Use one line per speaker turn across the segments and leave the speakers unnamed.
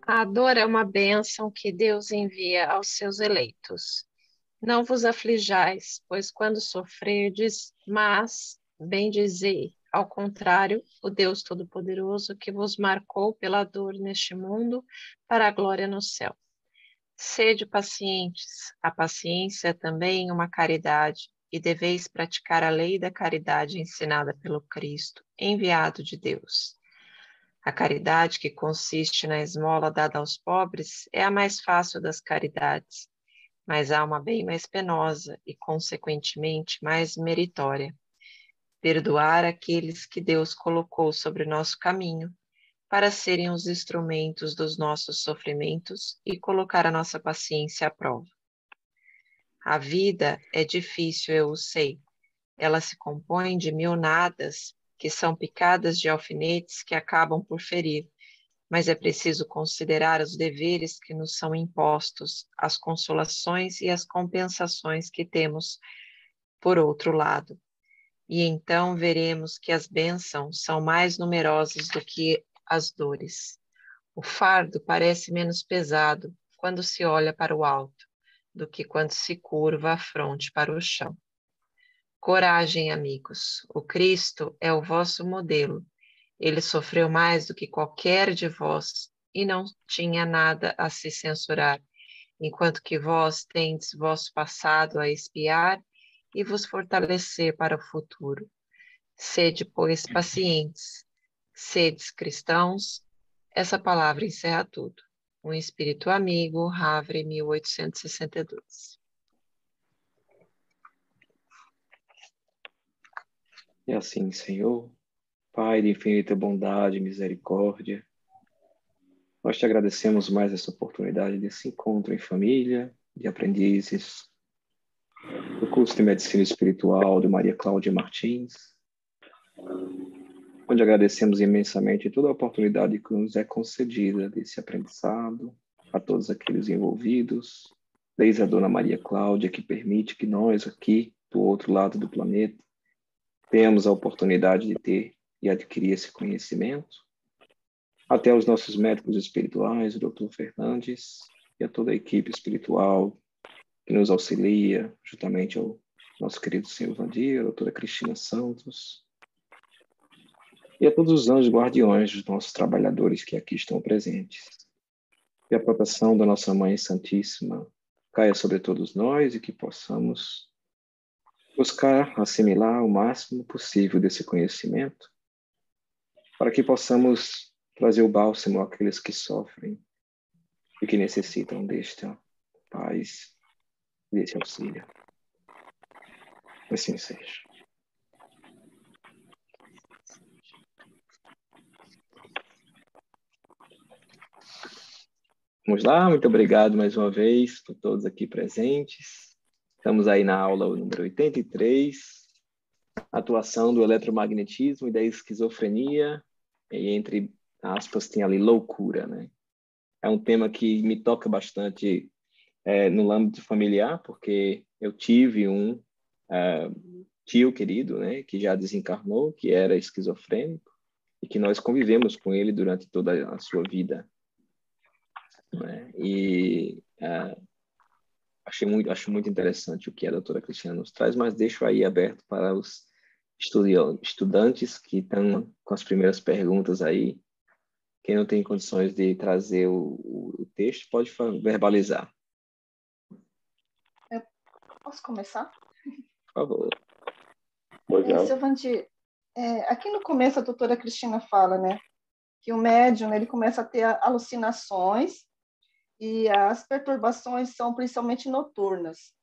A dor é uma bênção que Deus envia aos seus eleitos. Não vos aflijais, pois quando sofrerdes, mas bendizei, ao contrário, o Deus Todo-Poderoso que vos marcou pela dor neste mundo para a glória no céu. Sede pacientes, a paciência é também uma caridade, e deveis praticar a lei da caridade ensinada pelo Cristo, enviado de Deus. A caridade, que consiste na esmola dada aos pobres, é a mais fácil das caridades, mas há uma bem mais penosa e, consequentemente, mais meritória. Perdoar aqueles que Deus colocou sobre nosso caminho, para serem os instrumentos dos nossos sofrimentos e colocar a nossa paciência à prova. A vida é difícil, eu o sei. Ela se compõe de mil nadas, que são picadas de alfinetes que acabam por ferir, mas é preciso considerar os deveres que nos são impostos, as consolações e as compensações que temos por outro lado. E então veremos que as bênçãos são mais numerosas do que as dores. O fardo parece menos pesado quando se olha para o alto do que quando se curva a fronte para o chão. Coragem, amigos. O Cristo é o vosso modelo. Ele sofreu mais do que qualquer de vós e não tinha nada a se censurar, enquanto que vós tendes vosso passado a espiar e vos fortalecer para o futuro. Sede, pois, pacientes, sedes cristãos. Essa palavra encerra tudo. Um espírito amigo, Havre, 1862.
E assim, Senhor, Pai de infinita bondade e misericórdia, nós te agradecemos mais essa oportunidade desse encontro em família, de aprendizes, do curso de Medicina Espiritual de Maria Cláudia Martins, onde agradecemos imensamente toda a oportunidade que nos é concedida desse aprendizado, a todos aqueles envolvidos, desde a Dona Maria Cláudia, que permite que nós aqui, do outro lado do planeta, tenhamos a oportunidade de ter e adquirir esse conhecimento, até os nossos médicos espirituais, o Dr. Fernandes, e a toda a equipe espiritual que nos auxilia, juntamente ao nosso querido Senhor Vandir, a doutora Cristina Santos, e a todos os anjos guardiões dos nossos trabalhadores que aqui estão presentes. Que a proteção da nossa Mãe Santíssima caia sobre todos nós e que possamos buscar assimilar o máximo possível desse conhecimento, para que possamos trazer o bálsamo àqueles que sofrem e que necessitam desta paz, desse auxílio. Assim seja. Vamos lá, muito obrigado mais uma vez por todos aqui presentes. Estamos aí na aula número 83, atuação do eletromagnetismo e da esquizofrenia, e entre aspas tem ali loucura, né? É um tema que me toca bastante no âmbito familiar, porque eu tive um tio querido, né, que já desencarnou, que era esquizofrênico, e que nós convivemos com ele durante toda a sua vida, né? E acho muito interessante o que a doutora Cristina nos traz, mas deixo aí aberto para os estudantes que estão com as primeiras perguntas aí. Quem não tem condições de trazer o texto, pode verbalizar.
Eu posso começar?
Por favor.
Seu Vandir, aqui no começo a doutora Cristina fala, né, que o médium ele começa a ter alucinações e as perturbações são principalmente noturnas.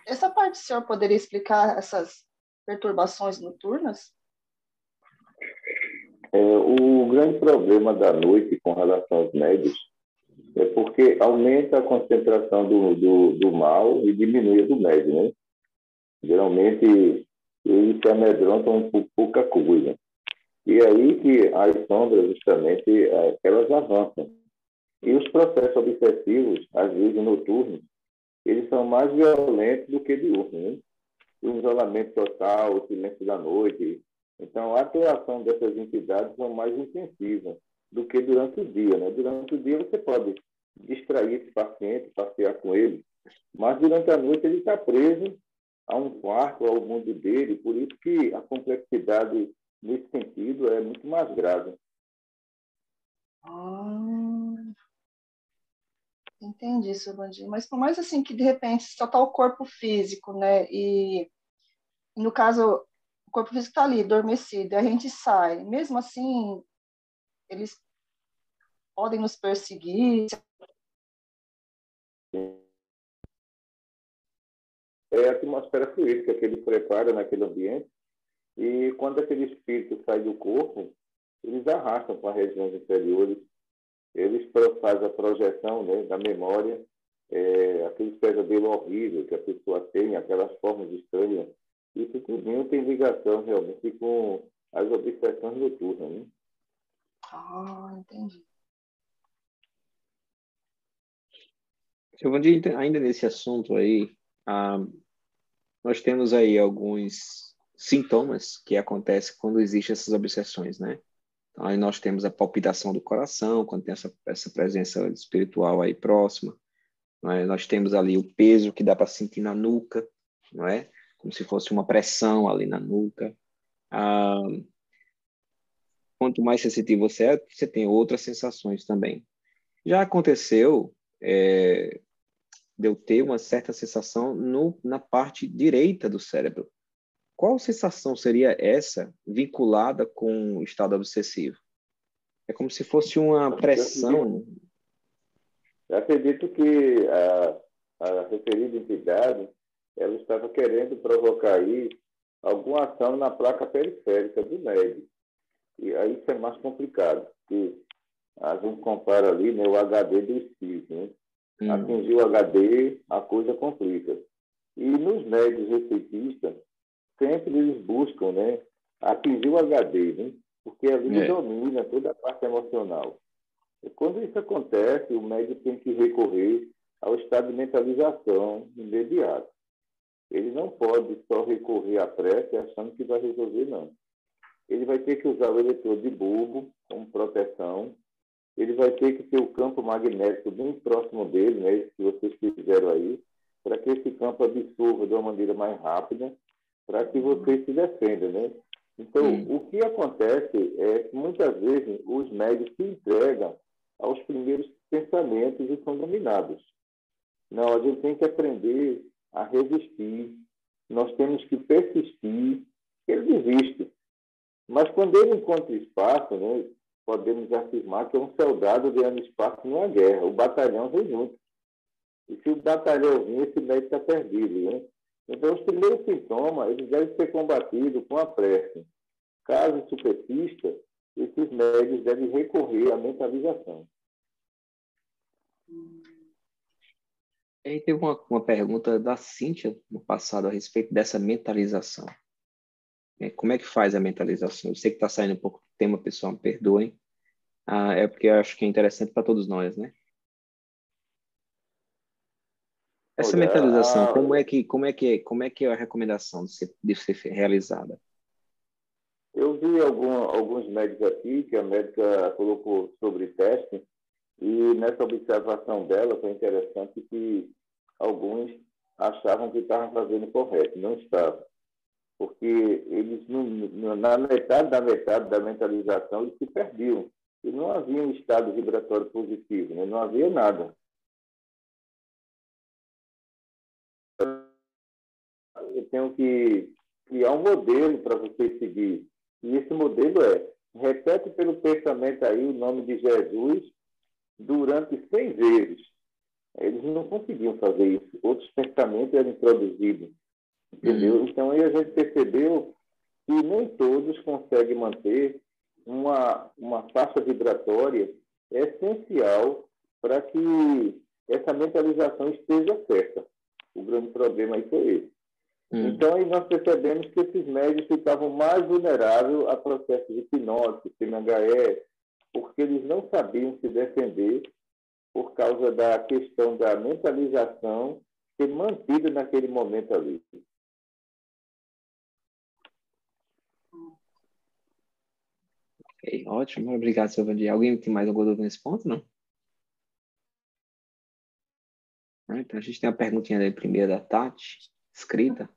Essa parte o senhor poderia explicar essas perturbações noturnas?
O grande problema da noite com relação aos médios é porque aumenta a concentração do mal e diminui a do médio, né? Geralmente, eles se amedrontam por pouca coisa. E é aí que as sombras, justamente, elas avançam. E os processos obsessivos, às vezes noturnos, eles são mais violentos do que diurnos, né? O isolamento total, o silêncio da noite. Então, a atuação dessas entidades são mais intensivas. do que durante o dia, né? Durante o dia você pode distrair esse paciente, passear com ele, mas durante a noite ele está preso a um quarto, ao mundo dele, por isso que a complexidade nesse sentido é muito mais grave.
Entendi, seu Vandir. Mas por mais assim que de repente só está o corpo físico, né? E no caso o corpo físico está ali, adormecido, e a gente sai. Mesmo assim, eles podem nos perseguir.
É a atmosfera fluídica que ele prepara naquele ambiente, e quando aquele espírito sai do corpo, eles arrastam para regiões inferiores, eles fazem a projeção, né, da memória, aquele pesadelo horrível que a pessoa tem, aquelas formas estranhas. Isso tudo tem ligação realmente com as obsessões noturnas, né?
Entendi.
Giovanni, ainda nesse assunto aí, nós temos aí alguns sintomas que acontecem quando existem essas obsessões, né? Então, aí nós temos a palpitação do coração, quando tem essa presença espiritual aí próxima. Não é? Nós temos ali o peso que dá para sentir na nuca, não é? Como se fosse uma pressão ali na nuca. Quanto mais sensitivo você é, você tem outras sensações também. Já aconteceu de eu ter uma certa sensação na parte direita do cérebro. Qual sensação seria essa vinculada com o estado obsessivo? É como se fosse uma pressão.
Eu acredito que a referida entidade ela estava querendo provocar aí alguma ação na placa periférica do médico. E aí isso é mais complicado, porque a gente compara ali, né, o HD do espírito, né? Atingir o HD, a coisa complica. E nos médios receitistas, sempre eles buscam, né, atingir o HD, né? Porque ali domina toda a parte emocional. E quando isso acontece, o médico tem que recorrer ao estado de mentalização imediato. Ele não pode só recorrer à prece achando que vai resolver, não. Ele vai ter que usar o eletrodo de bulbo como proteção. Ele vai ter que ter o campo magnético bem próximo dele, né, que vocês fizeram aí, para que esse campo absorva de uma maneira mais rápida, para que você se defenda, né? Então, o que acontece é que muitas vezes os médicos se entregam aos primeiros pensamentos e são dominados. Não, a gente tem que aprender a resistir, nós temos que persistir, ele desiste. Mas quando ele encontra espaço, né, podemos afirmar que é um soldado ganhando espaço numa guerra, o batalhão vem junto. E se o batalhão vir, esse médico está perdido, né? Então, os primeiros sintomas, eles devem ser combatidos com a prece. Caso se persista, esses médios devem recorrer à mentalização.
Aí teve uma pergunta da Cíntia no passado a respeito dessa mentalização. Como é que faz a mentalização? Eu sei que está saindo um pouco do tema, pessoal, me perdoem. É porque eu acho que é interessante para todos nós, né? Essa mentalização, como é que é a recomendação de ser realizada?
Eu vi alguns médicos aqui que a médica colocou sobre teste, e nessa observação dela foi interessante que alguns achavam que estavam fazendo correto, não estavam. Porque eles, na metade da mentalização, eles se perdiam. E não havia um estado vibratório positivo, né? Não havia nada. Eu tenho que criar um modelo para você seguir. E esse modelo repete pelo pensamento aí o nome de Jesus durante 100 vezes. Eles não conseguiam fazer isso. Outros pensamentos eram introduzidos. Entendeu? Então, aí a gente percebeu que nem todos conseguem manter uma faixa vibratória essencial para que essa mentalização esteja certa. O grande problema aí foi esse. Então, aí nós percebemos que esses médios ficavam mais vulneráveis a processos de hipnose, PMHE, porque eles não sabiam se defender por causa da questão da mentalização ser mantida naquele momento ali.
Ok, ótimo. Obrigado, seu Vandir. Alguém tem mais alguma dúvida nesse ponto, não? Então, a gente tem a perguntinha da primeira da Tati, escrita.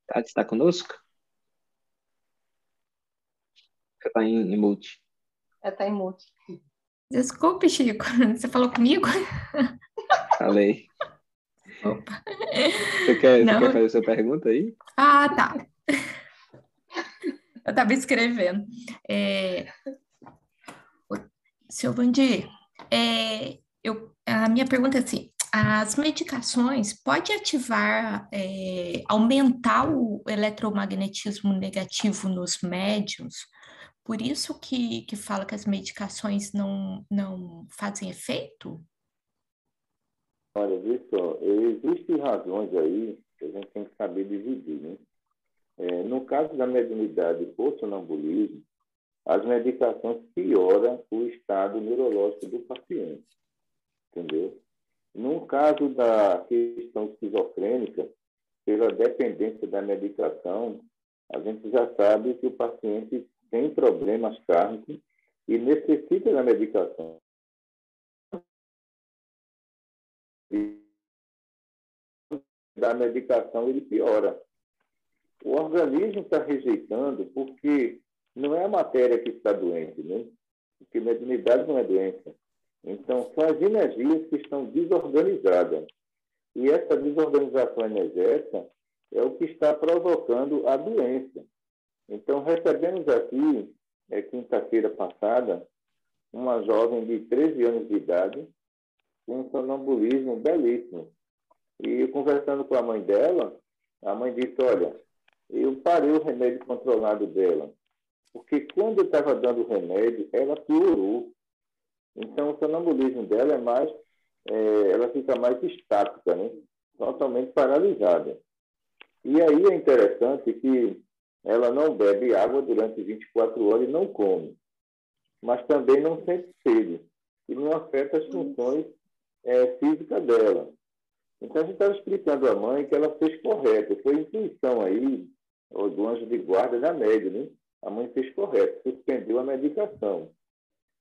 Tati, está conosco? Você está em mute.
Está em mute.
Desculpe, Chico. Você falou comigo?
Falei.
Opa.
Você quer fazer sua pergunta aí?
Ah, tá. Eu estava escrevendo. Seu Vandir, a minha pergunta é assim, as medicações podem ativar, aumentar o eletromagnetismo negativo nos médiums? Por isso que fala que as medicações não fazem efeito?
Olha, vê só, existem razões aí que a gente tem que saber dividir, né? No caso da mediunidade por sonambulismo, as medicações pioram o estado neurológico do paciente, entendeu? No caso da questão esquizofrênica, pela dependência da medicação, a gente já sabe que o paciente tem problemas kármicos e necessita da medicação. E da medicação ele piora. O organismo está rejeitando porque não é a matéria que está doente, né? Porque mediunidade não é doença. Então, são as energias que estão desorganizadas. E essa desorganização energética é o que está provocando a doença. Então, recebemos aqui, quinta-feira passada, uma jovem de 13 anos de idade, com um sonambulismo belíssimo. E conversando com a mãe dela, a mãe disse, olha, eu parei o remédio controlado dela, porque quando eu estava dando o remédio, ela piorou. Então, o sonambulismo dela é mais, ela fica mais estática, né? Totalmente paralisada. E aí é interessante que ela não bebe água durante 24 horas e não come, mas também não sente sede e não afeta as funções físicas dela. Então, a gente estava explicando à mãe que ela fez correto. Foi intuição aí, do anjo de guarda da média, né? A mãe fez correto, suspendeu a medicação.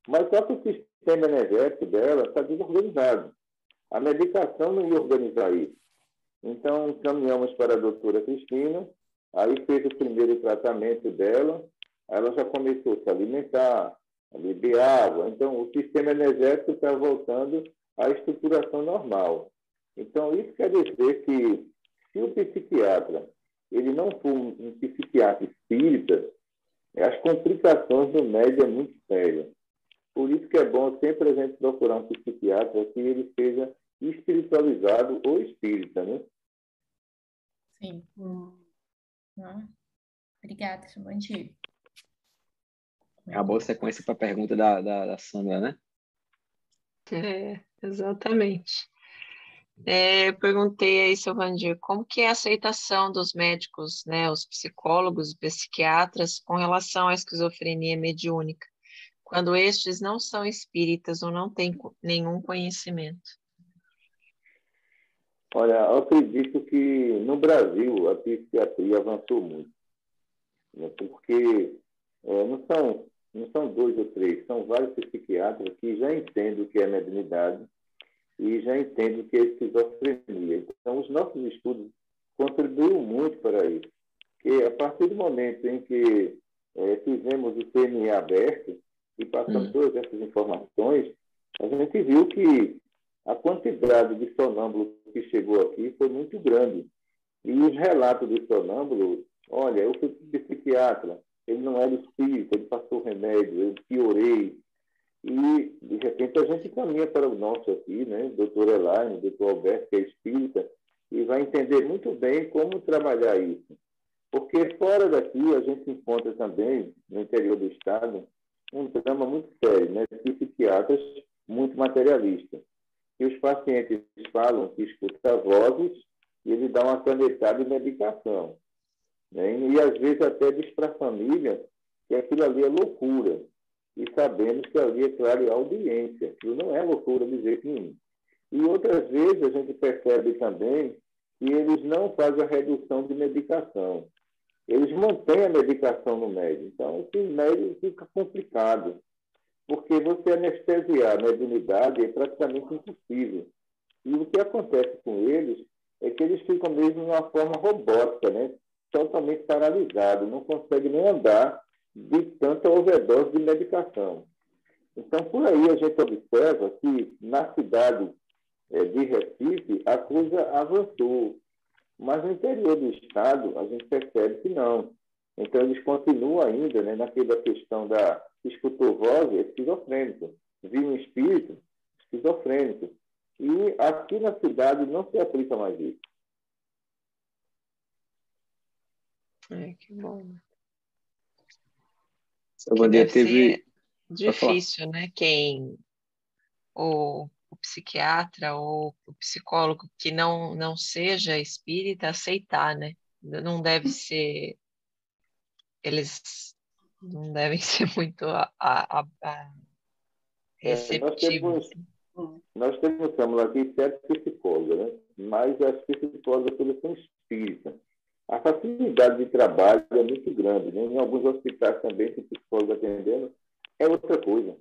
Mas só que o sistema energético dela está desorganizado. A medicação não ia organizar isso. Então, caminhamos para a doutora Cristina, aí fez o primeiro tratamento dela, ela já começou a se alimentar, a beber água. Então, o sistema energético está voltando à estruturação normal. Então, isso quer dizer que, se o psiquiatra ele não for um psiquiatra espírita, as complicações do médio é muito séria. Por isso que é bom sempre a gente procurar um psiquiatra que ele seja espiritualizado ou espírita, né?
Sim. Obrigada, seu Vandir.
É uma boa sequência para a pergunta da Sandra, né?
Exatamente. Eu perguntei aí, seu Vandir, como que é a aceitação dos médicos, né, os psicólogos, psiquiatras, com relação à esquizofrenia mediúnica, quando estes não são espíritas ou não têm nenhum conhecimento?
Olha, eu acredito que no Brasil a psiquiatria avançou muito, né? Porque não são dois ou três, são vários psiquiatras que já entendem o que é mediunidade e já entendem o que é esquizofrenia. Então, os nossos estudos contribuíram muito para isso. Porque a partir do momento em que fizemos o CNE aberto e passamos todas essas informações, a gente viu que a quantidade de sonâmbulos que chegou aqui foi muito grande. E os relatos do sonâmbulo, olha, eu fui psiquiatra, ele não era espírita, ele passou remédio, eu piorei. E, de repente, a gente caminha para o nosso aqui, né? Doutor Elaine, doutor Alberto, que é espírita, e vai entender muito bem como trabalhar isso. Porque fora daqui a gente encontra também, no interior do estado, um drama muito sério, né? De psiquiatras muito materialistas. E os pacientes falam que escutam vozes e ele dá uma canetada de medicação, né? E às vezes até diz para a família que aquilo ali é loucura. E sabemos que ali é claro audiência, aquilo não é loucura de jeito nenhum. E outras vezes a gente percebe também que eles não fazem a redução de medicação. Eles mantêm a medicação no médio. Então, esse médio fica complicado, porque você anestesiar a mediunidade é praticamente impossível. E o que acontece com eles é que eles ficam mesmo de uma forma robótica, né? Totalmente paralisados, não conseguem nem andar de tanta overdose de medicação. Então, por aí a gente observa que na cidade de Recife a coisa avançou, mas no interior do estado a gente percebe que não. Então, eles continuam ainda, né, naquela questão da escutou voz, é esquizofrênico, viu um espírito, esquizofrênico. E aqui na cidade não se aplica mais isso.
Que bom.
Que
deve
teve...
ser difícil, né? O psiquiatra ou o psicólogo que não seja espírita aceitar, né? Não deve ser, eles não devem ser muito
Nós
receptivos.
temos aqui 7 psicólogas, né? Mas as psicólogas todas são espíritas. A facilidade de trabalho é muito grande, né? Em alguns hospitais também tem psicólogo atendendo, é outra coisa.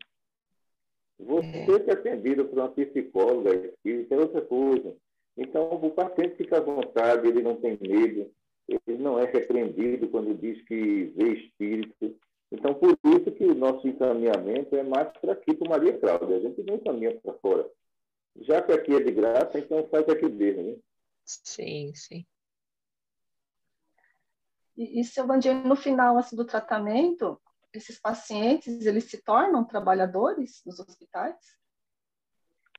Você ser atendido por uma psicóloga espírita é outra coisa. Então, o paciente fica à vontade, ele não tem medo, ele não é repreendido quando diz que vê espírito. Então, por isso que o nosso encaminhamento é mais para aqui, para Maria Cláudia. A gente não encaminha para fora. Já que aqui é de graça, então faz aqui mesmo, né?
Sim, sim.
E seu Vandir, no final assim, do tratamento, esses pacientes, eles se tornam trabalhadores nos hospitais?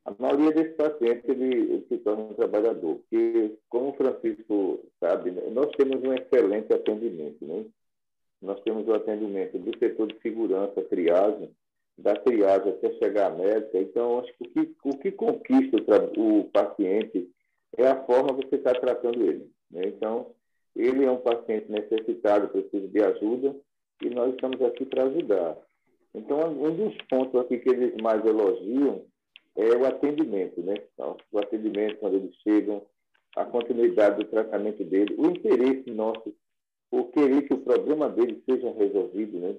A maioria desses pacientes ele se torna um trabalhador, porque, como o Francisco sabe, nós temos um excelente atendimento, né? Nós temos o atendimento do setor de segurança, triagem, da triagem até chegar à médica. Então, acho que o que conquista o paciente é a forma que você está tratando ele, né? Então, ele é um paciente necessitado, precisa de ajuda, e nós estamos aqui para ajudar. Então, um dos pontos aqui que eles mais elogiam é o atendimento, né? Então, o atendimento, quando eles chegam, a continuidade do tratamento dele, o interesse nosso, o querer que o problema dele seja resolvido, né?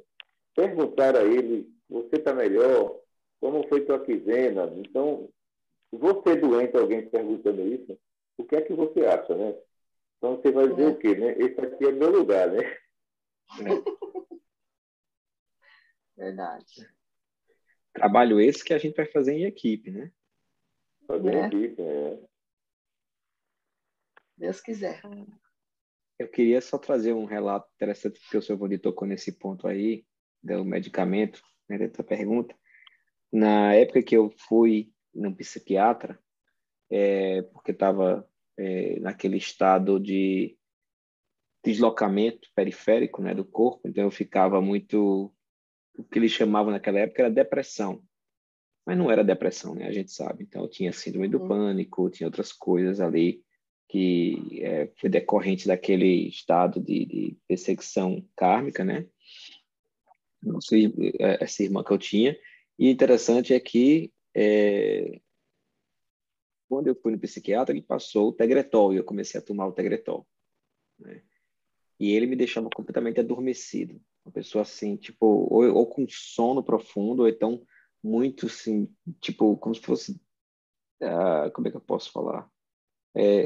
Perguntar a ele, você está melhor? Como foi tua quinzena? Então, você doente, alguém perguntando isso, o que é que você acha, né? Então, você vai dizer o quê, né? Esse aqui é meu lugar, né?
Verdade.
Trabalho esse que a gente vai fazer em equipe, né?
Fazer em equipe,
Deus quiser.
Eu queria só trazer um relato interessante, porque o senhor Vandir tocou nesse ponto aí, do medicamento, né, dessa pergunta. Na época que eu fui no psiquiatra, porque estava naquele estado de deslocamento periférico, né, do corpo, então eu ficava muito... O que eles chamavam naquela época era depressão. Mas não era depressão, né? A gente sabe. Então, eu tinha síndrome do pânico, tinha outras coisas ali que foi decorrente daquele estado de perseguição kármica, né? Não sei, essa irmã que eu tinha. E interessante é que quando eu fui no psiquiatra, ele passou o Tegretol e eu comecei a tomar o Tegretol, né? E ele me deixava completamente adormecido. Uma pessoa assim, tipo, ou com sono profundo, ou então muito assim, tipo, como se fosse, como é que eu posso falar?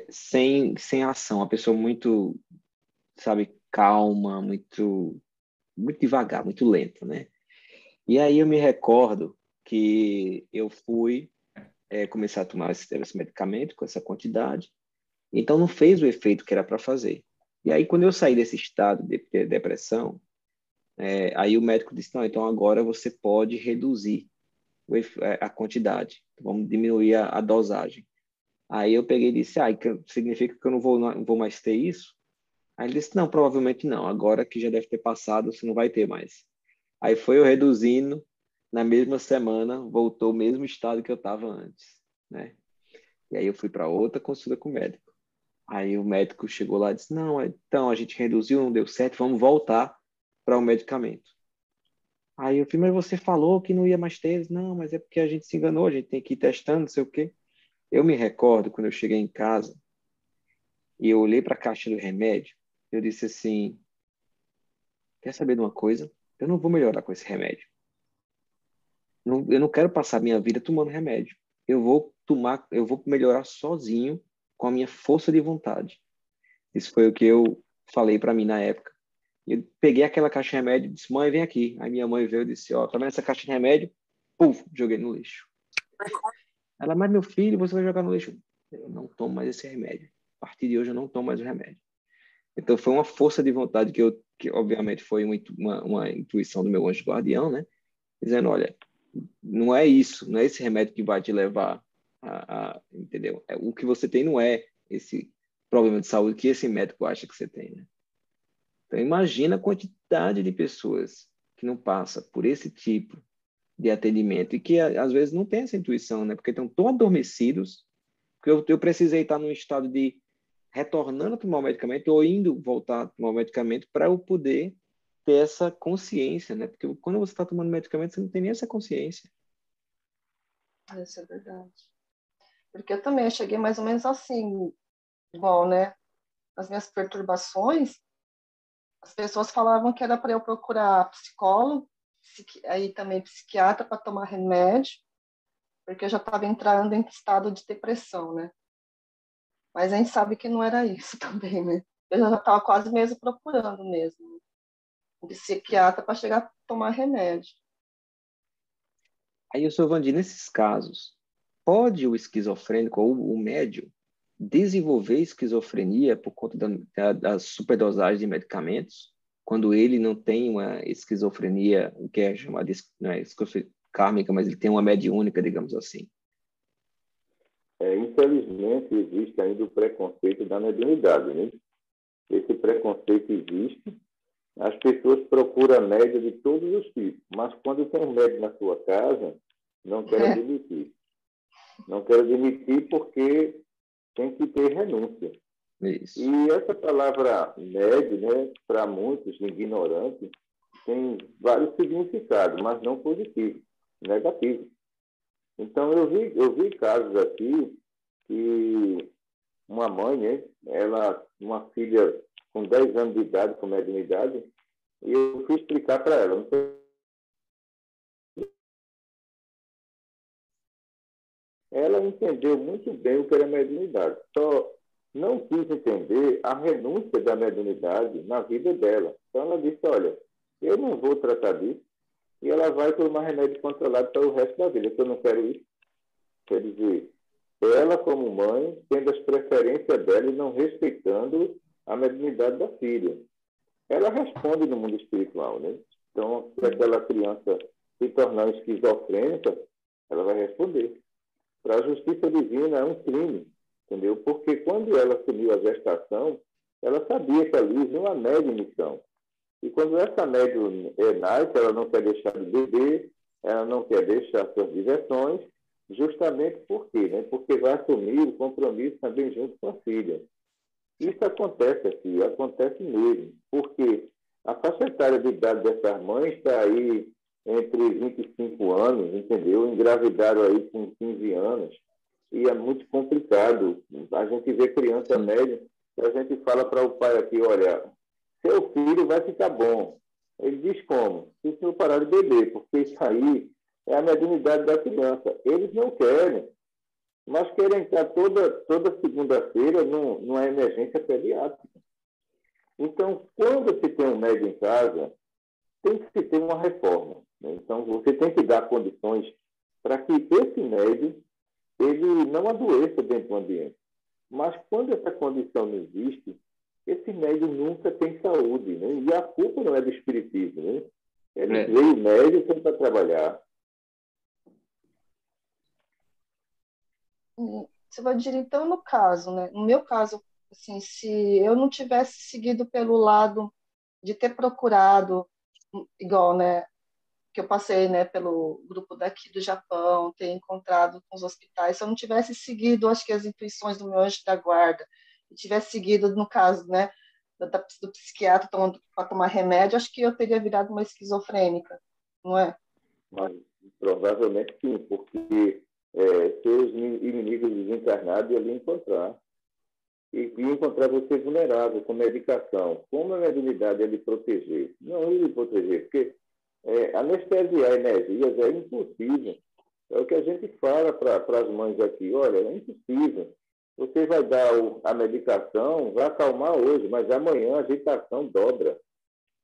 Sem ação, uma pessoa muito, sabe, calma, muito devagar, muito lenta, né? E aí eu me recordo que eu fui começar a tomar esse medicamento com essa quantidade, então não fez o efeito que era para fazer. E aí quando eu saí desse estado de depressão, aí o médico disse, não, então agora você pode reduzir a quantidade, vamos diminuir a dosagem. Aí eu peguei e disse, significa que eu não vou mais ter isso? Aí ele disse, não, provavelmente não, agora que já deve ter passado, você não vai ter mais. Aí foi eu reduzindo, na mesma semana, voltou o mesmo estado que eu estava antes, né? E aí eu fui para outra consulta com o médico. Aí o médico chegou lá e disse, não, então a gente reduziu, não deu certo, vamos voltar para o medicamento. Aí eu falei, mas você falou que não ia mais ter. Não, mas é porque a gente se enganou, a gente tem que ir testando, não sei o quê. Eu me recordo, quando eu cheguei em casa, e eu olhei para a caixa do remédio, eu disse assim, quer saber de uma coisa? Eu não vou melhorar com esse remédio. Eu não quero passar minha vida tomando remédio. Eu vou melhorar sozinho com a minha força de vontade. Isso foi o que eu falei para mim na época. Eu peguei aquela caixa de remédio e disse, mãe, vem aqui. Aí minha mãe veio e disse, ó, tá vendo essa caixa de remédio? Puf, joguei no lixo. Ela, mas meu filho, você vai jogar no lixo. Eu não tomo mais esse remédio. A partir de hoje eu não tomo mais o remédio. Então foi uma força de vontade que obviamente foi uma intuição do meu anjo guardião, né? Dizendo, olha, não é isso, não é esse remédio que vai te levar entendeu? O que você tem não é esse problema de saúde que esse médico acha que você tem, né? Então imagina a quantidade de pessoas que não passa por esse tipo de atendimento e que às vezes não tem essa intuição, né? Porque estão tão adormecidos que eu precisei estar num estado de retornando a tomar o medicamento ou indo voltar a tomar o medicamento para eu poder ter essa consciência, né? Porque quando você está tomando medicamento, você não tem nem essa consciência.
Isso é verdade. Porque eu também cheguei mais ou menos assim, igual, né? As minhas perturbações, as pessoas falavam que era para eu procurar psicólogo, aí também psiquiatra para tomar remédio, porque eu já estava entrando em estado de depressão, né? Mas a gente sabe que não era isso também, né? Eu já estava quase mesmo procurando mesmo um psiquiatra para chegar a tomar remédio.
Aí, o senhor Vandir, nesses casos, pode o esquizofrênico ou o médium desenvolver esquizofrenia por conta da superdosagem de medicamentos, quando ele não tem uma esquizofrenia, o que é chamado de esquizofrenia kármica, mas ele tem uma mediúnica, digamos assim?
Infelizmente, existe ainda o preconceito da mediunidade, né? Esse preconceito existe. As pessoas procuram a média de todos os tipos, mas quando tem um médico na sua casa, não quer admitir. Não quer admitir porque tem que ter renúncia.
Isso.
E essa palavra médio, né, para muitos ignorantes, tem vários significados, mas não positivos, negativos. Então, eu vi casos aqui que uma mãe, né, uma filha com 10 anos de idade, com mediunidade, e eu fui explicar para ela. Ela entendeu muito bem o que era mediunidade, só não quis entender a renúncia da mediunidade na vida dela. Então, ela disse, olha, eu não vou tratar disso, e ela vai tomar remédio controlado para o resto da vida, que eu não quero isso. Quer dizer, ela, como mãe, tendo as preferências dela e não respeitando a mediunidade da filha. Ela responde no mundo espiritual, né? Então, se aquela criança se tornar esquizofrênica, ela vai responder. Para a justiça divina é um crime, entendeu? Porque quando ela assumiu a gestação, ela sabia que ali não há mediunição. E quando essa médium nasce, ela não quer deixar de beber, ela não quer deixar suas diversões, justamente por quê? Né? Porque vai assumir o compromisso também junto com a filha. Isso acontece aqui, acontece mesmo, porque a faixa etária de idade dessas mães está aí entre 25 anos, entendeu? Engravidaram aí com 15 anos, e é muito complicado. A gente vê criança média, e a gente fala para o pai aqui, olha, seu filho vai ficar bom. Ele diz como? Se o senhor parar de beber, porque isso aí é a mediunidade da criança. Eles não querem, mas querem estar toda segunda-feira numa emergência pediátrica. Então, quando se tem um médico em casa, tem que se ter uma reforma, né? Então, você tem que dar condições para que esse médico ele não adoeça dentro do ambiente. Mas quando essa condição não existe, esse médico nunca tem saúde, né? E a culpa não é do espiritismo, né? Ele veio médico para trabalhar.
Você vai dizer, então, no caso, né? No meu caso, assim, se eu não tivesse seguido pelo lado de ter procurado, igual, né, que eu passei, né, pelo grupo daqui do Japão, ter encontrado com os hospitais, se eu não tivesse seguido, acho que as intuições do meu anjo da guarda, e tivesse seguido, no caso, né, do psiquiatra para tomar remédio, acho que eu teria virado uma esquizofrênica, não é?
Mas provavelmente sim, porque seus inimigos desencarnados iam lhe encontrar. e encontrar você vulnerável com medicação. Como a mediunidade é lhe proteger? Não é lhe proteger, porque anestesiar energias é impossível. É o que a gente fala para as mães aqui. Olha, é impossível. Você vai dar a medicação, vai acalmar hoje, mas amanhã a agitação dobra.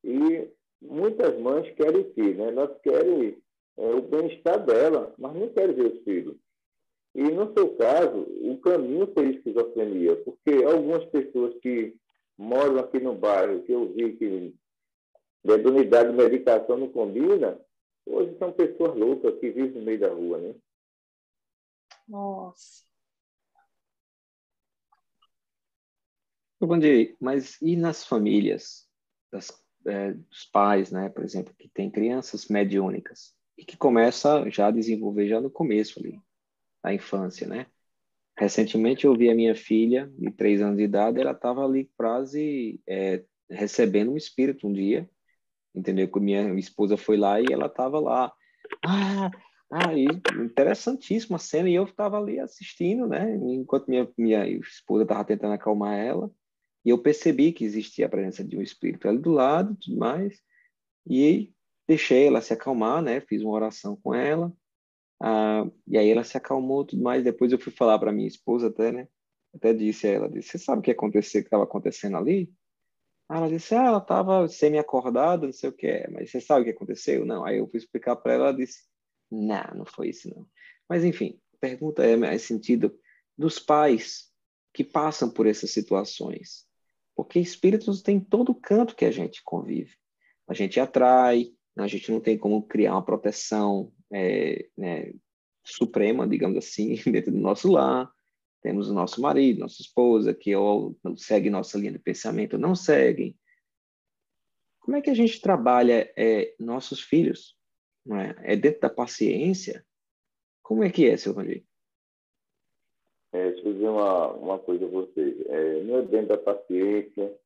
E muitas mães querem o quê? Né? Elas querem o bem-estar dela, mas não querem ver os filhos. E, no seu caso, o caminho foi esquizofrenia, porque algumas pessoas que moram aqui no bairro, que eu vi que mediunidade e medicação não combina, hoje são pessoas loucas que vivem no meio da rua, né?
Nossa.
Mas e nas famílias dos pais, né, por exemplo, que tem crianças mediúnicas e que começa já a desenvolver já no começo ali, da infância, né? Recentemente eu vi a minha filha, de 3 anos de idade, ela estava ali quase recebendo um espírito um dia, entendeu? Que minha esposa foi lá e ela estava lá. Interessantíssima a cena, e eu estava ali assistindo, né? Enquanto minha esposa estava tentando acalmar ela, e eu percebi que existia a presença de um espírito ali do lado e tudo mais, e deixei ela se acalmar, né? Fiz uma oração com ela, e aí ela se acalmou e tudo mais. Depois eu fui falar para minha esposa até, né? Até disse a ela, você sabe o que aconteceu, que estava acontecendo ali? Ela disse, ela estava semi-acordada, não sei o que é, mas você sabe o que aconteceu? Não. Aí eu fui explicar para ela, ela disse, não foi isso não. Mas enfim, a pergunta é mais sentido dos pais que passam por essas situações. Porque espíritos tem todo canto que a gente convive. A gente atrai, a gente não tem como criar uma proteção né, suprema, digamos assim, dentro do nosso lar. Temos o nosso marido, nossa esposa, que ou segue nossa linha de pensamento ou não seguem. Como é que a gente trabalha nossos filhos? Não é? É dentro da paciência? Como é que é, seu Vandir?
Deixa eu dizer uma coisa a vocês. Não é dentro da paciência,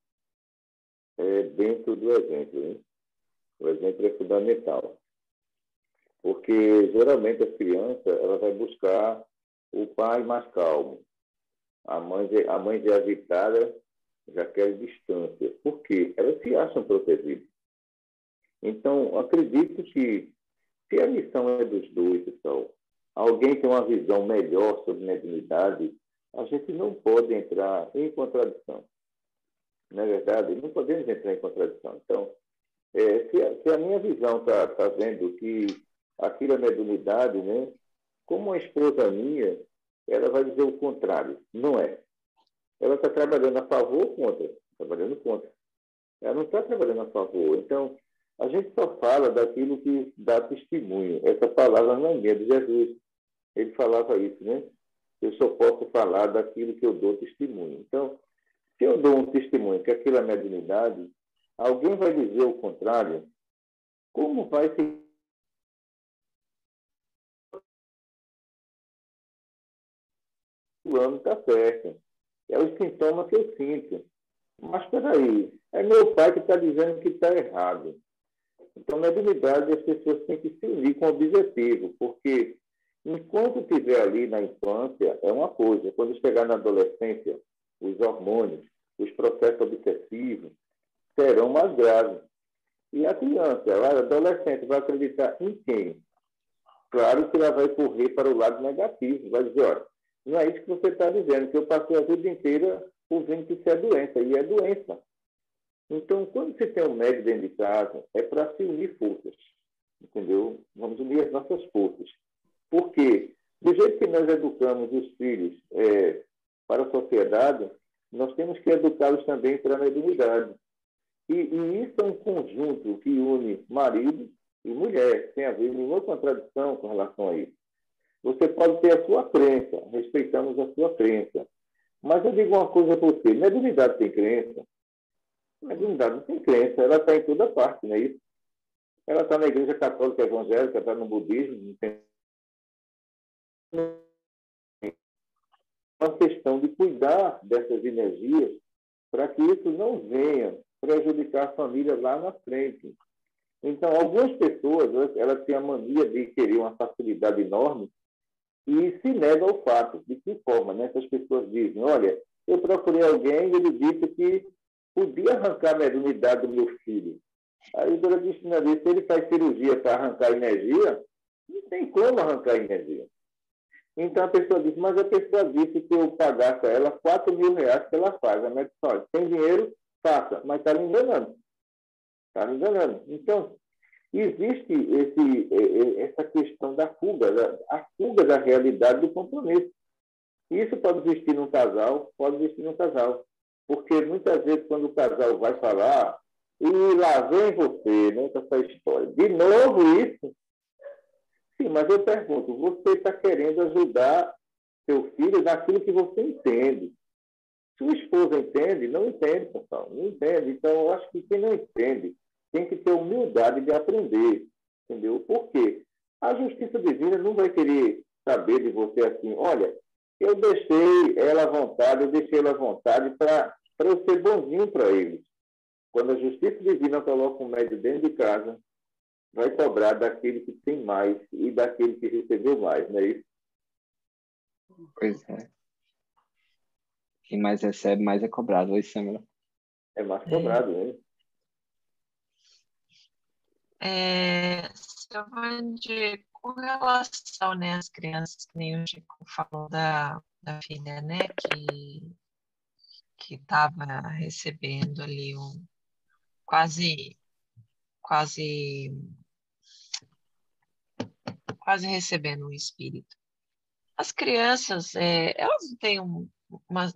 é dentro do exemplo. Hein? O exemplo é fundamental. Porque, geralmente, a criança ela vai buscar o pai mais calmo. A mãe já agitada já quer distância. Por quê? Elas se acham protegidas. Então, acredito que se a missão é dos dois, pessoal, alguém tem uma visão melhor sobre mediunidade, a gente não pode entrar em contradição. Não é verdade? Não podemos entrar em contradição. Então, se a minha visão está vendo que aquilo é mediunidade, né? Como uma esposa minha, ela vai dizer o contrário. Não é. Ela está trabalhando a favor ou contra? Trabalhando contra. Ela não está trabalhando a favor. Então, a gente só fala daquilo que dá testemunho. Essa palavra não é minha, é de Jesus. Ele falava isso, né? Eu só posso falar daquilo que eu dou testemunho. Então, se eu dou um testemunho que aquilo é mediunidade, alguém vai dizer o contrário, como vai se... O ano está certo. É o sintoma que eu sinto. Mas, espera aí, é meu pai que está dizendo que está errado. Então, na mediunidade, as pessoas têm que se unir com o objetivo, porque enquanto estiver ali na infância, é uma coisa. Quando chegar na adolescência, os hormônios, os processos obsessivos serão mais graves. E a criança, a adolescente, vai acreditar em quem? Claro que ela vai correr para o lado negativo, vai dizer, olha, não é isso que você está dizendo, que eu passei a vida inteira ouvindo que isso é doença, e é doença. Então, quando você tem um médico dentro de casa, é para se unir forças, entendeu? Vamos unir as nossas forças. Porque, do jeito que nós educamos os filhos para a sociedade, nós temos que educá-los também para a mediunidade. E isso é um conjunto que une marido e mulher, sem haver nenhuma contradição com relação a isso. Você pode ter a sua crença, respeitamos a sua crença. Mas eu digo uma coisa para você, mediunidade tem crença? Mediunidade não tem crença, ela está em toda parte, não é isso? Ela está na igreja católica evangélica, está no budismo, não tem... uma questão de cuidar dessas energias para que isso não venha prejudicar a família lá na frente. Então, algumas pessoas, elas têm a mania de querer uma facilidade enorme e se negam ao fato. De que forma, né? Essas pessoas dizem, olha, Eu procurei alguém e ele disse que podia arrancar a mediunidade do meu filho. Aí a doutora Cristina disse, se ele faz cirurgia para arrancar energia, não tem como arrancar energia. Então a pessoa disse, mas a pessoa disse que eu pagasse a ela 4 mil reais que ela faz. A médica disse, olha, tem dinheiro, faça, mas está me enganando. Está me enganando. Então, existe essa questão da fuga, a fuga da realidade do compromisso. Isso pode existir num casal, pode existir num casal. Porque muitas vezes, quando o casal vai falar, e lá vem você, né, com essa história. De novo isso? Sim, mas eu pergunto, você está querendo ajudar seu filho naquilo que você entende. Sua esposa entende? Não entende, pessoal. Não entende. Então, eu acho que quem não entende tem que ter humildade de aprender. Entendeu? Por quê? A justiça divina não vai querer saber de você assim, olha, eu deixei ela à vontade para eu ser bonzinho para eles. Quando a justiça divina coloca um médio dentro de casa, vai cobrar daquele que tem mais e daquele que recebeu mais, não é isso?
Pois é. Quem mais recebe, mais é cobrado. Oi, Samela.
É mais cobrado, né?
Silvânia, com relação, né, às crianças, que nem o Chico falou da filha, né, que estava recebendo ali quase, quase, quase recebendo um espírito. As crianças, elas não têm uma,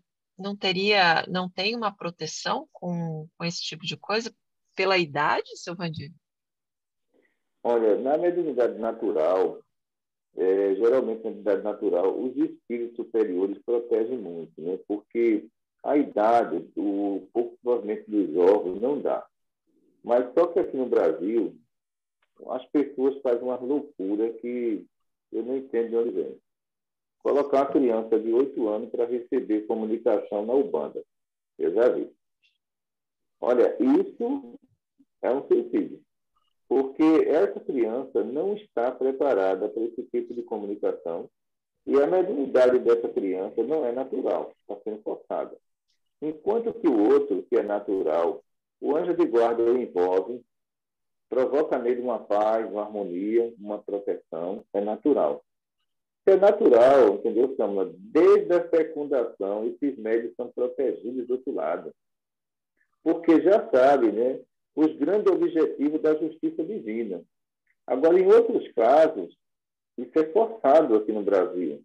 não tem uma proteção com esse tipo de coisa pela idade, seu Vandir?
Olha, na mediunidade natural, geralmente na mediunidade natural, os espíritos superiores protegem muito, né? Porque a idade, o pouco desenvolvimento dos órgãos não dá. Mas só que aqui no Brasil, as pessoas fazem uma loucura que eu não entendo de onde vem. Colocar uma criança de 8 anos para receber comunicação na Ubanda. Eu já vi. Olha, isso é um suicídio. Porque essa criança não está preparada para esse tipo de comunicação e a mediunidade dessa criança não é natural, está sendo forçada. Enquanto que o outro, que é natural, o anjo de guarda o envolve, provoca nele uma paz, uma harmonia, uma proteção, é natural. É natural, entendeu, Samuel? Desde a fecundação, esses médios são protegidos do outro lado. Porque já sabe, né, os grandes objetivos da justiça divina. Agora, em outros casos, isso é forçado aqui no Brasil.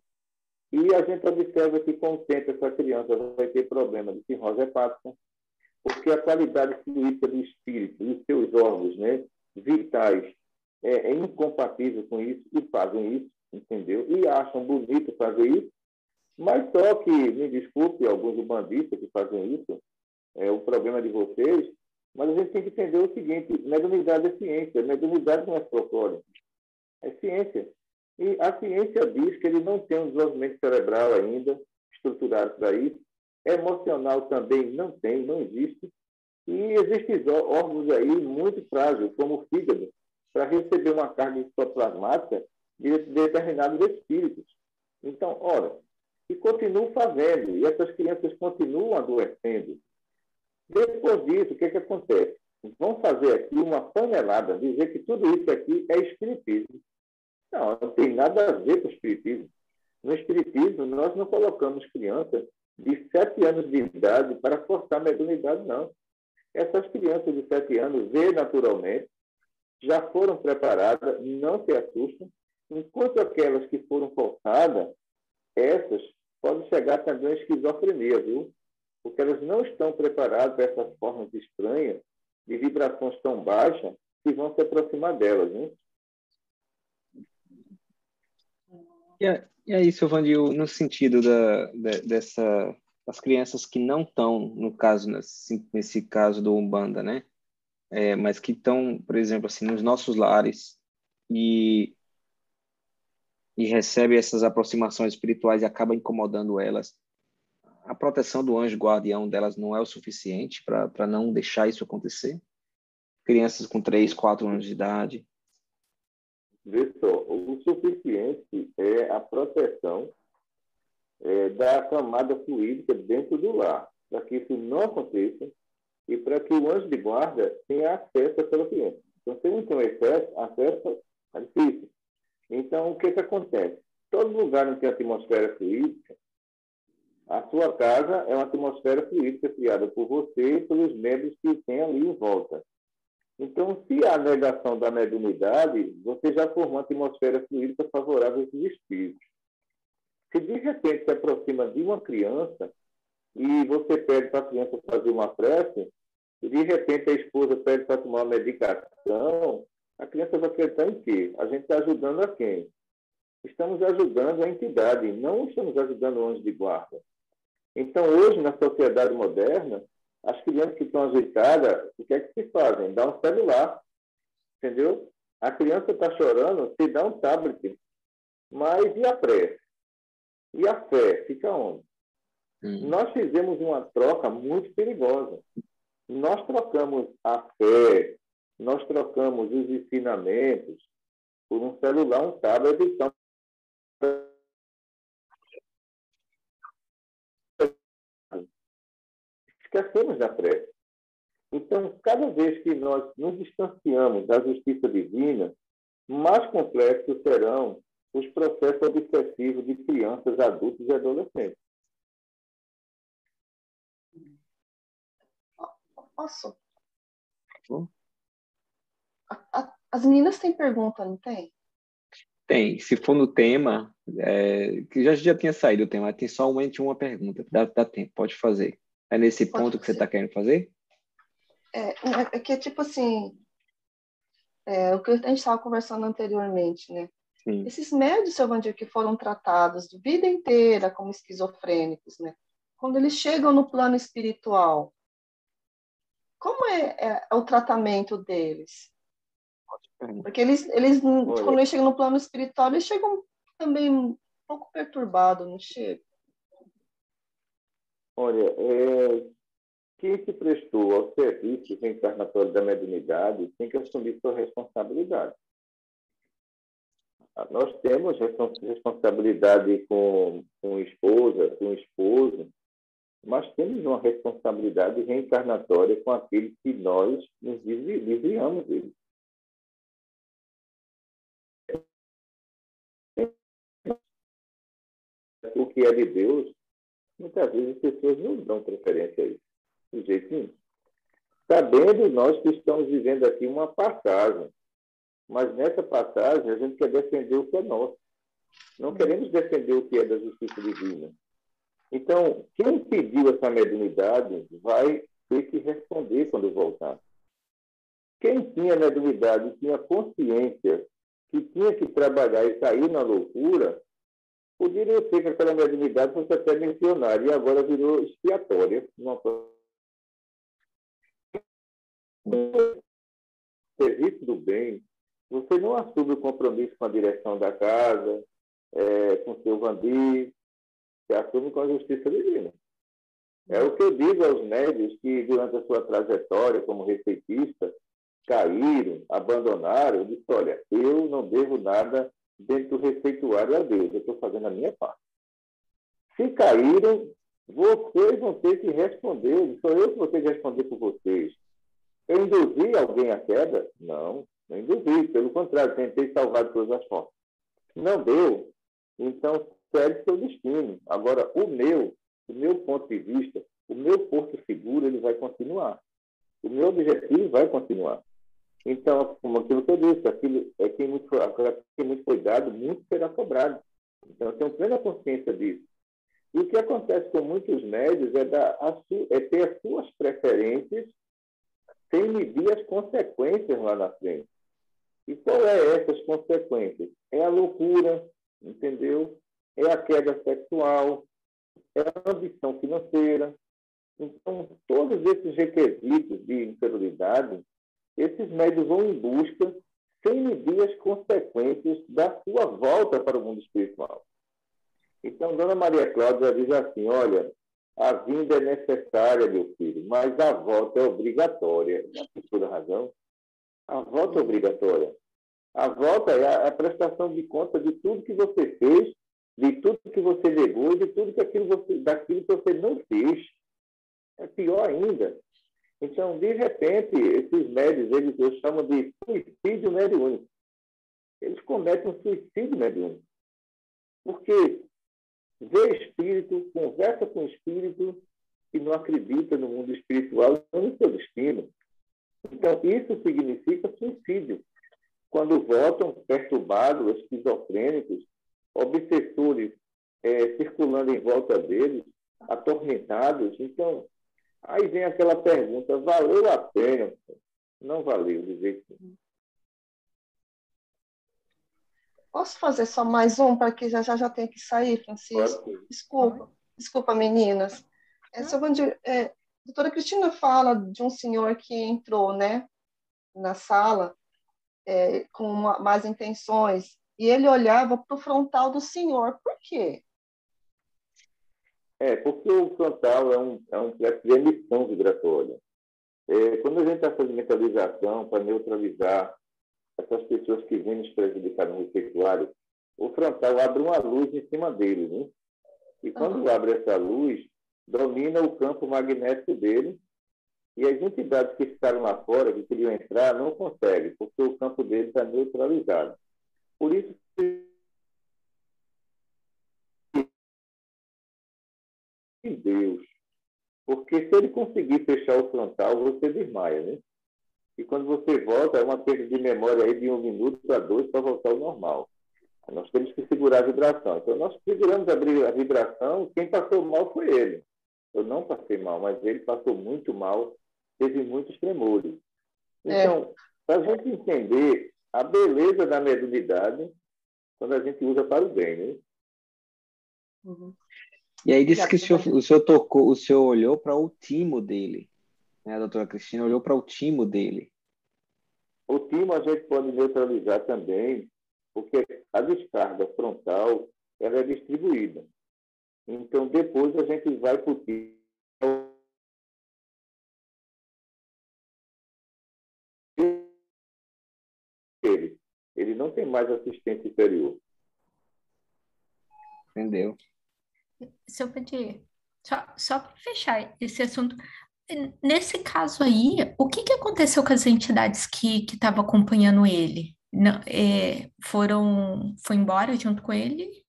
E a gente observa que, com o tempo, essa criança vai ter problema de cirrose hepática, porque a qualidade fluídica do espírito e seus órgãos, né, vitais é incompatível com isso e fazem isso, entendeu? E acham bonito fazer isso, mas só que, me desculpe, alguns ubandistas que fazem isso, o problema de vocês, mas a gente tem que entender o seguinte, mediunidade é ciência, mediunidade não é folclore, é ciência. E a ciência diz que ele não tem um desenvolvimento cerebral ainda estruturado para isso, emocional também não tem, não existe, e existem órgãos aí muito frágeis, como o fígado, para receber uma carga histoplasmática de determinados espíritos. Então, ora, e continuam fazendo, e essas crianças continuam adoecendo. Depois disso, o que acontece? Vão fazer aqui uma panelada, dizer que tudo isso aqui é espiritismo. Não, não tem nada a ver com o espiritismo. No espiritismo, nós não colocamos crianças de 7 anos de idade para forçar a mediunidade, não. Essas crianças de 7 anos, vê naturalmente, já foram preparadas, não se assustam, enquanto aquelas que foram forçadas, essas podem chegar também à esquizofrenia, viu? Porque elas não estão preparadas para essas formas estranhas, de vibrações tão baixas, que vão se aproximar delas, né?
E aí, Silvanil, no sentido das crianças que não estão, no caso, nesse caso do Umbanda, né? Mas que estão, por exemplo, assim, nos nossos lares e recebem essas aproximações espirituais e acaba incomodando elas, a proteção do anjo guardião delas não é o suficiente para não deixar isso acontecer? Crianças com 3, 4 anos de idade.
Vê só, o suficiente é a proteção da camada fluídica dentro do lar, para que isso não aconteça e para que o anjo de guarda tenha acesso àquela criança. Então, se ele não tem acesso é difícil. Então, o que acontece? Todo lugar onde tem atmosfera fluídica, a sua casa é uma atmosfera fluídica criada por você e pelos membros que tem ali em volta. Então, se há negação da mediunidade, você já formou uma atmosfera fluídica favorável a esses espíritos. Se de repente se aproxima de uma criança e você pede para a criança fazer uma prece, e de repente a esposa pede para tomar uma medicação, a criança vai acreditar em quê? A gente está ajudando a quem? Estamos ajudando a entidade, não estamos ajudando o anjo de guarda. Então, hoje, na sociedade moderna, as crianças que estão ajeitadas, o que é que se fazem? Dá um celular, entendeu? A criança está chorando, se dá um tablet. Mas e a prece? E a fé? Fica onde? Nós fizemos uma troca muito perigosa. Nós trocamos a fé, nós trocamos os ensinamentos por um celular, um tablet. Então, esquecemos da prece. Então, cada vez que nós nos distanciamos da justiça divina, mais complexos serão os processos obsessivos de crianças, adultos e adolescentes.
Posso? As meninas têm pergunta, não tem?
Tem. Se for no tema, que já tinha saído o tema, tem somente uma pergunta. Dá tempo, pode fazer. É nesse ponto que você está querendo fazer?
É que é tipo assim, o que a gente estava conversando anteriormente, né?
Sim.
Esses médios, seu Vandir, que foram tratados de vida inteira como esquizofrênicos, né? Quando eles chegam no plano espiritual, como é o tratamento deles? Porque eles quando eles chegam no plano espiritual, eles chegam também um pouco perturbados, não chegam?
Olha, quem se prestou ao serviço reencarnatório da mediunidade tem que assumir sua responsabilidade. Nós temos responsabilidade com esposa, com esposo, mas temos uma responsabilidade reencarnatória com aqueles que nós nos desviamos deles. O que é de Deus, muitas vezes as pessoas não dão preferência a isso, de jeito nenhum. Sabendo nós que estamos vivendo aqui uma passagem, mas nessa passagem a gente quer defender o que é nosso. Não queremos defender o que é da justiça divina. Então, quem pediu essa mediunidade vai ter que responder quando voltar. Quem tinha mediunidade, tinha consciência que tinha que trabalhar e sair na loucura, poderia ser que aquela mediunidade fosse até missionária e agora virou expiatória. Serviço do bem, você não assume o compromisso com a direção da casa, com o seu Vandir, você assume com a justiça divina. É o que eu digo aos médios que, durante a sua trajetória como receitista, caíram, abandonaram. Eu disse, olha, eu não devo nada dentro do receituário a Deus, eu estou fazendo a minha parte. Se caíram, vocês vão ter que responder, sou eu que vou ter que responder por vocês. Eu induzi alguém à queda? Não induzi, pelo contrário, tentei salvar de todas as formas. Não deu, então segue seu destino. Agora, o meu ponto de vista, o meu porto seguro, ele vai continuar. O meu objetivo vai continuar. Então, como aquilo que eu disse, quem muito foi dado, muito será cobrado. Então, eu tenho plena consciência disso. E o que acontece com muitos médios é ter as suas preferências sem medir as consequências lá na frente. E qual é essas consequências? É a loucura, entendeu? É a queda sexual, é a ambição financeira. Então, todos esses requisitos de inferioridade, esses médios vão em busca sem medir as consequências da sua volta para o mundo espiritual. Então, Dona Maria Cláudia diz assim, olha, a vinda é necessária, meu filho, mas a volta é obrigatória. Não tem toda razão. A volta é obrigatória. A volta é a prestação de conta de tudo que você fez de tudo que você negou e de tudo daquilo que você não fez. É pior ainda. Então, de repente, esses médios, eles chamam de suicídio mediúnico. Eles cometem um suicídio mediúnico. Porque vê espírito, conversa com espírito e não acredita no mundo espiritual e no seu destino. Então, isso significa suicídio. Quando voltam perturbados, esquizofrênicos, obsessores circulando em volta deles, atormentados. Então, aí vem aquela pergunta, valeu a pena? Não valeu, de jeito nenhum.
Posso fazer só mais um, porque já tem que sair, Francisco? Desculpa, meninas. Doutora Cristina fala de um senhor que entrou, né, na sala com más intenções, e ele olhava para o frontal do senhor. Por quê?
Porque o frontal é um processo de emissão vibratória. Quando a gente está fazendo mentalização para neutralizar essas pessoas que vêm nos prejudicar no receituário, o frontal abre uma luz em cima dele, né? E quando abre essa luz, domina o campo magnético dele, e as entidades que ficaram lá fora, que queriam entrar, não conseguem, porque o campo dele está neutralizado. Por isso que Deus, porque se ele conseguir fechar o frontal, você desmaia, né? E quando você volta, é uma perda de memória aí de 1 minuto a 2 para voltar ao normal. Nós temos que segurar a vibração. Então, nós seguramos a vibração, quem passou mal foi ele. Eu não passei mal, mas ele passou muito mal, teve muitos tremores. Então, para a gente entender a beleza da mediunidade, quando a gente usa para o bem, né?
Uhum. E aí disse que o senhor olhou para o timo dele, né? A doutora Cristina olhou para o timo dele.
O timo a gente pode neutralizar também, porque a descarga frontal ela é distribuída. Então, depois a gente vai para o timo. Ele não tem mais assistência inferior.
Entendeu?
Se eu pedir, só para fechar esse assunto, nesse caso aí, o que aconteceu com as entidades que estavam acompanhando ele? Não, foi embora junto com ele?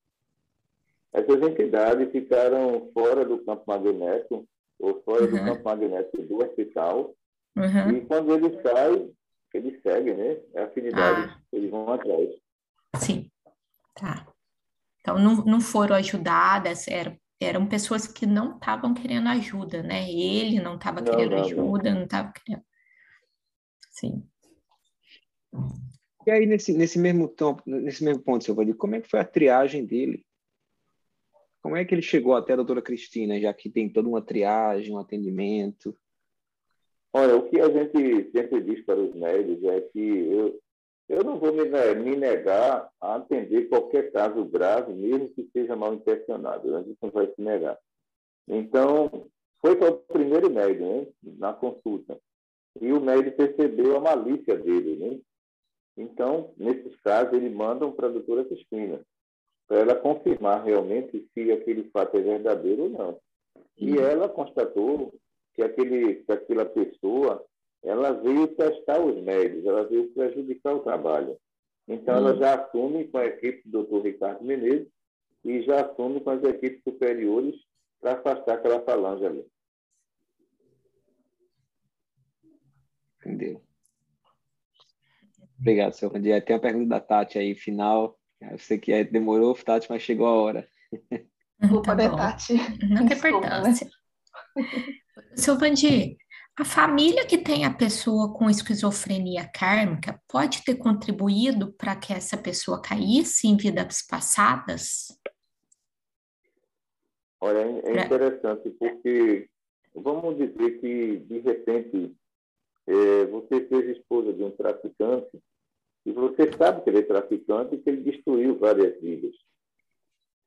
Essas entidades ficaram fora do campo magnético, ou fora do campo magnético do hospital, e quando ele sai, ele segue, né? É afinidade, eles vão atrás.
Sim, tá. Então, não foram ajudadas, eram pessoas que não estavam querendo ajuda, né? Ele não estava querendo ajuda, não estava querendo. Sim.
E aí, nesse mesmo ponto, seu Valdir, como é que foi a triagem dele? Como é que ele chegou até a doutora Cristina, já que tem toda uma triagem, um atendimento?
Olha, o que a gente sempre diz para os médicos é que eu não vou me negar a atender qualquer caso grave, mesmo que seja mal intencionado. A gente não vai se negar. Então, foi para o primeiro médico, né, na consulta. E o médico percebeu a malícia dele, né? Então, nesses casos, eles mandam para a doutora Cristina, para ela confirmar realmente se aquele fato é verdadeiro ou não. E ela constatou que aquela pessoa, ela veio testar os médios, ela veio prejudicar o trabalho. Então, ela já assume com a equipe do Dr. Ricardo Menezes e já assume com as equipes superiores para afastar aquela falange ali.
Entendeu? Obrigado, seu Randir. Tem uma pergunta da Tati aí, final. Eu sei que demorou, Tati, mas chegou a hora.
Desculpa, né, Tati?
Não tem importância. Seu Vandir, a família que tem a pessoa com esquizofrenia kármica pode ter contribuído para que essa pessoa caísse em vidas passadas?
Olha, é interessante, porque vamos dizer que, de repente, você seja esposa de um traficante e você sabe que ele é traficante e que ele destruiu várias vidas.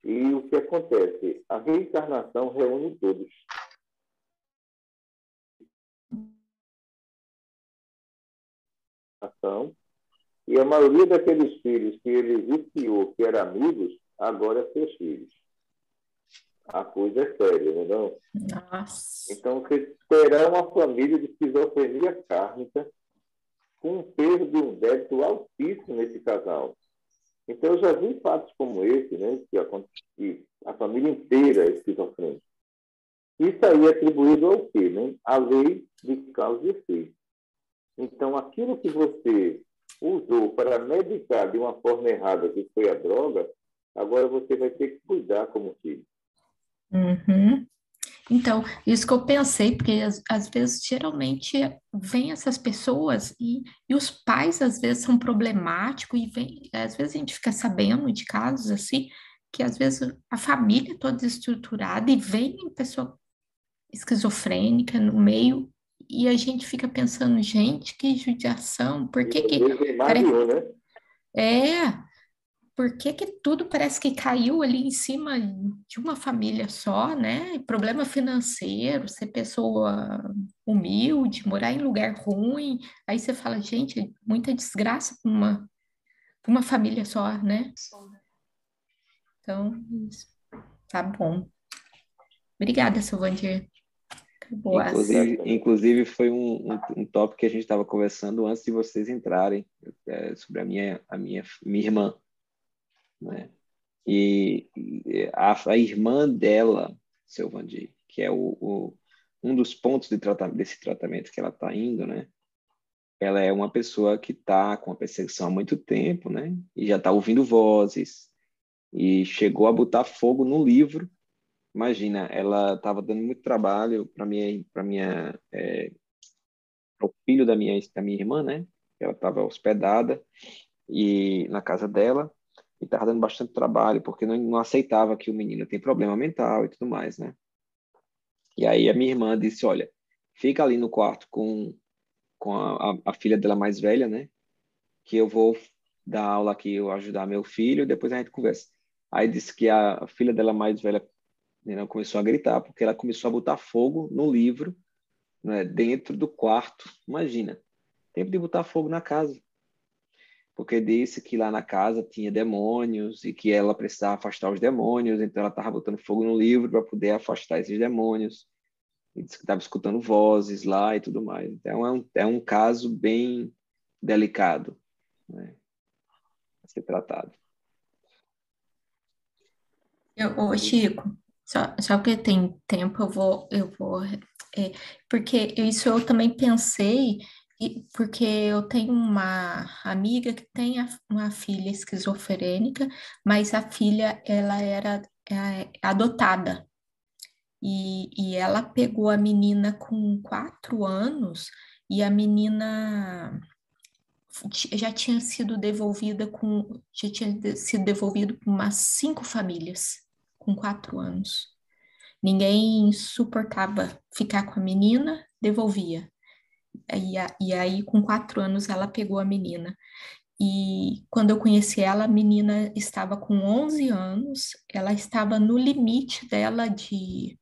E o que acontece? A reencarnação reúne todos. E a maioria daqueles filhos que ele viciou, que eram amigos, agora seus filhos. A coisa é séria, né? Não?
Nossa.
Então, você terá uma família de esquizofrenia kármica com um peso de um débito altíssimo nesse casal. Então, eu já vi fatos como esse, né? Que a família inteira é esquizofrênica. Isso aí é atribuído ao quê? Né? A lei de causa e efeito. Então, aquilo que você usou para medicar de uma forma errada, que foi a droga, agora você vai ter que cuidar como filho.
Uhum. Então, isso que eu pensei, porque às vezes, geralmente, vem essas pessoas e os pais, às vezes, são problemáticos e às vezes a gente fica sabendo de casos assim, que às vezes a família é toda desestruturada e vem pessoa esquizofrênica no meio e a gente fica pensando, gente, que judiação, por
E
que
às
que
vezes tem mais de
parece...
um, né?
É, por que que tudo parece que caiu ali em cima de uma família só, né? Problema financeiro, ser pessoa humilde, morar em lugar ruim. Aí você fala, gente, muita desgraça pra uma família só, né? Então, tá bom. Obrigada, Silvandir. Boas.
Inclusive foi um tópico que a gente estava conversando antes de vocês entrarem, sobre a minha irmã, né? E a irmã dela, seu Vandir, que é um dos pontos desse tratamento que ela está indo, né? Ela é uma pessoa que está com a perseguição há muito tempo, né? E já está ouvindo vozes, e chegou a botar fogo no livro. Imagina, ela estava dando muito trabalho o filho da minha irmã, né? Ela estava hospedada e na casa dela e estava dando bastante trabalho porque não aceitava que o menino tem problema mental e tudo mais, né? E aí a minha irmã disse, olha, fica ali no quarto com a filha dela mais velha, né? Que eu vou dar aula aqui, eu ajudar meu filho, depois a gente conversa. Aí disse que a filha dela mais velha, né, começou a gritar porque ela começou a botar fogo no livro, né, dentro do quarto. Imagina, tempo de botar fogo na casa. Porque disse que lá na casa tinha demônios e que ela precisava afastar os demônios, então ela estava botando fogo no livro para poder afastar esses demônios. E disse que estava escutando vozes lá e tudo mais. Então é um caso bem delicado, né, a ser tratado.
Ô, Chico, só porque tem tempo, porque isso eu também pensei, porque eu tenho uma amiga que tem uma filha esquizofrênica, mas a filha, ela era adotada, e ela pegou a menina com 4 anos, e a menina já tinha sido devolvido com umas 5 famílias com 4 anos. Ninguém suportava ficar com a menina, devolvia. E aí, com 4 anos, ela pegou a menina. E quando eu conheci ela, a menina estava com 11 anos, ela estava no limite dela de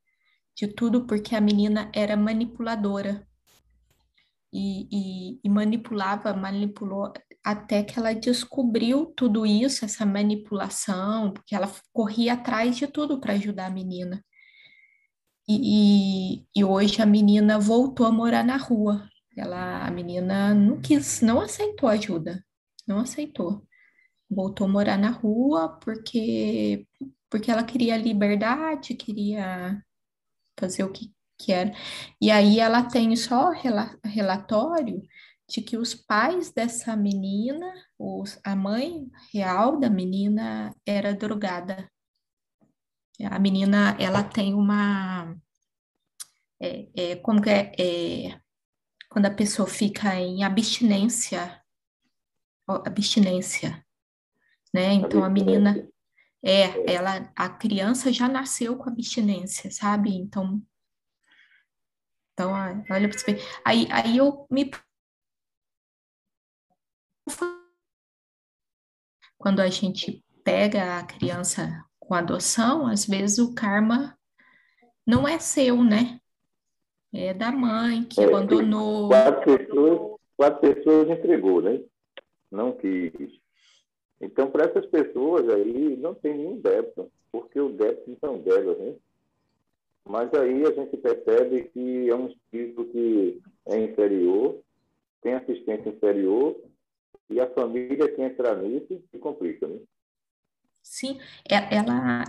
tudo, porque a menina era manipuladora. E manipulou até que ela descobriu tudo isso, essa manipulação, porque ela corria atrás de tudo para ajudar a menina. E hoje a menina voltou a morar na rua. A menina não aceitou ajuda, não aceitou. Voltou a morar na rua porque ela queria liberdade, queria fazer o que era. E aí ela tem só relatório de que os pais dessa menina, a mãe real da menina era drogada. A menina, ela tem como que quando a pessoa fica em abstinência, né? Então a menina, a criança já nasceu com abstinência, sabe? Então olha para você ver. Aí eu me. Quando a gente pega a criança com adoção, às vezes o karma não é seu, né? É da mãe que abandonou.
Quatro pessoas entregou, né? Não quis. Então, para essas pessoas aí, não tem nenhum débito, porque o débito não deve, né? Mas aí a gente percebe que é um espírito que é inferior, tem assistência inferior, e a família que entra nisso se complica, né?
Sim,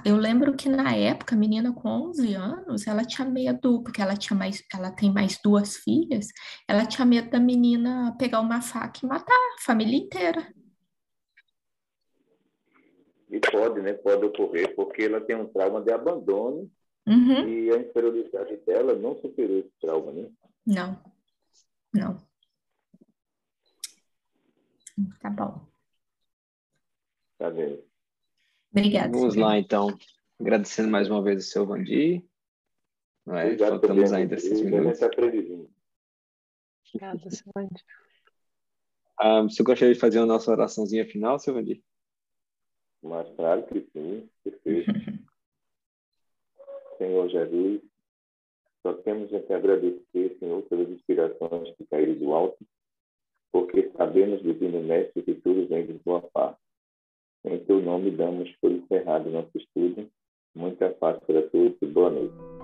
eu lembro que na época, a menina com 11 anos, ela tinha medo, porque ela tem mais duas filhas, ela tinha medo da menina pegar uma faca e matar a família inteira.
E pode, né? Pode ocorrer, porque ela tem um trauma de abandono
Uhum.
e a inferioridade dela não superou esse trauma, né?
Não, não. Tá bom.
Tá vendo?
Obrigada,
Vamos
Silvia.
lá, então. Agradecendo mais uma vez o seu Vandir. Não é?
Obrigado também
Faltamos
a
ainda 6
vocês, a gente
minutos.
está previsando.
Obrigada, Silvânia.
Você gostaria de fazer a nossa oraçãozinha final, seu Vandir?
Mas claro que sim, perfeito. Senhor Jesus, só temos a te agradecer, Senhor, pelas inspirações que caíram do alto, porque sabemos, Divino Mestre, que tudo vem de tua parte. Em teu nome damos por encerrado nosso estudo. Muita paz para todos e boa noite.